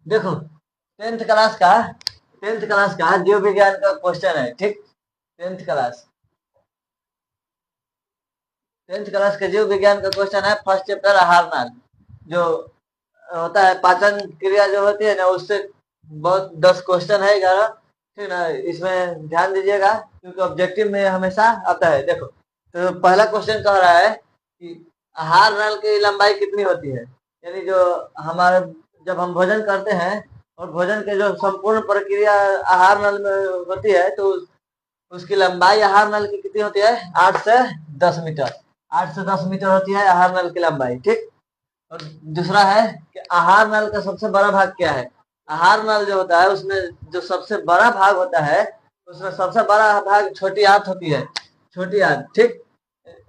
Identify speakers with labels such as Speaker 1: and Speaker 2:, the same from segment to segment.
Speaker 1: देखो, tenth class का tenth class का जीव विज्ञान का क्वेश्चन है, ठीक। टेंथ क्लास टेंथ क्लास के जीव विज्ञान का क्वेश्चन है, फर्स्ट चैप्टर आहार नाल। जो होता है पाचन क्रिया जो होती है ना, उससे बहुत 10 क्वेश्चन है, 11, ठीक ना। इसमें ध्यान दीजिएगा क्योंकि ऑब्जेक्टिव में हमेशा आता है। देखो, तो पहला क्वेश्चन कह रहा है कि आहार नल की लंबाई कितनी होती है। यानी जो हमारे, जब हम भोजन करते हैं और भोजन के जो संपूर्ण प्रक्रिया आहार नल में होती है, तो उसकी लंबाई आहार नल की कितनी होती है, 8 से 10 मीटर। 8 से 10 मीटर होती है आहार नल की लंबाई, ठीक। और दूसरा है कि आहार नल का सबसे बड़ा भाग क्या है। आहार नल जो होता है उसमें जो सबसे बड़ा भाग होता है, उसमें सबसे बड़ा भाग छोटी आंत होती है। छोटी आंत, ठीक।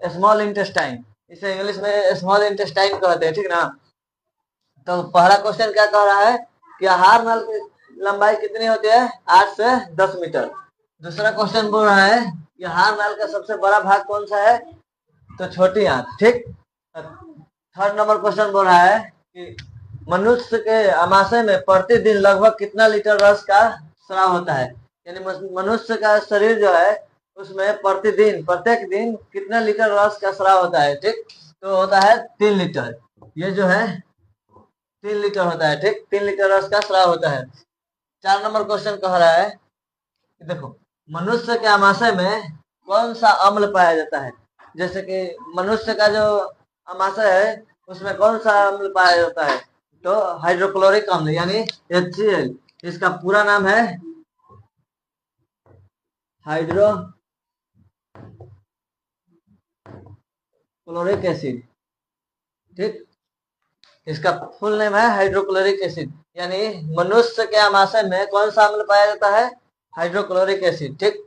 Speaker 1: स्मॉल इंटेस्टाइन, इसे इंग्लिश में स्मॉल इंटेस्टाइन कहते हैं, ठीक ना। तो पहला क्वेश्चन क्या कह रहा है कि आहार नल की लंबाई कितनी होती है, 8 से 10 मीटर। दूसरा क्वेश्चन बोल रहा है कि आहार नल का सबसे बड़ा भाग कौन सा है, तो छोटी आंत, ठीक। थर्ड नंबर क्वेश्चन बोल रहा है कि मनुष्य के आमाशय में प्रतिदिन लगभग कितना लीटर रस का स्राव होता है। यानी मनुष्य का शरीर जो है, उसमें प्रतिदिन, प्रत्येक दिन कितना लीटर रस का स्राव होता है, ठीक। तो होता है 3 लीटर। ये जो है 3 लीटर होता है, ठीक। 3 लीटर रस का स्राव होता है। 4 नंबर क्वेश्चन कह रहा है कि देखो, मनुष्य के आमाशय में कौन सा अम्ल पाया जाता है। जैसे कि मनुष्य का जो आमाशय है, उसमें कौन सा अम्ल पाया जाता है, तो हाइड्रोक्लोरिक अम्ल, यानी HCl। इसका पूरा नाम है हाइड्रोक्लोरिक एसिड, ठीक। इसका फुल नेम है हाइड्रोक्लोरिक एसिड। यानी मनुष्य के आमाशय में कौन सा अम्ल पाया जाता है, हाइड्रोक्लोरिक एसिड, ठीक।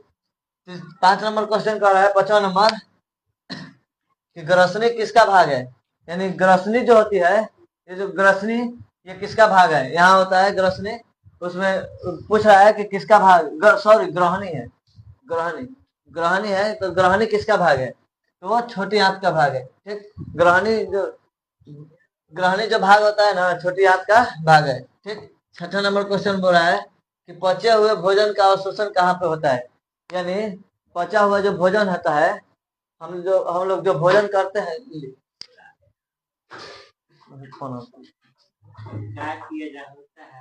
Speaker 1: 5 नंबर क्वेश्चन कर रहा है, 5वां नंबर, कि ग्रसनी किसका भाग है। यानी ग्रसनी जो होती है, ये जो ग्रसनी, ये किसका भाग है। यहाँ होता है ग्रसनी, उसमें पूछ रहा है कि किसका भाग, सॉरी ग्रहणी है। ग्रहणी ग्रहणी है, तो ग्रहणी किसका भाग है, तो वो छोटी आंत का भाग है, ठीक। ग्रहणी जो भाग होता है ना, छोटी आंत का भाग है, ठीक। 6ठा नंबर क्वेश्चन बोल रहा है कि पचे हुए भोजन का अवशोषण कहाँ पे होता है। यानी पचा हुआ जो भोजन होता है, हम लोग जो भोजन करते हैं, क्या किया जा सकता है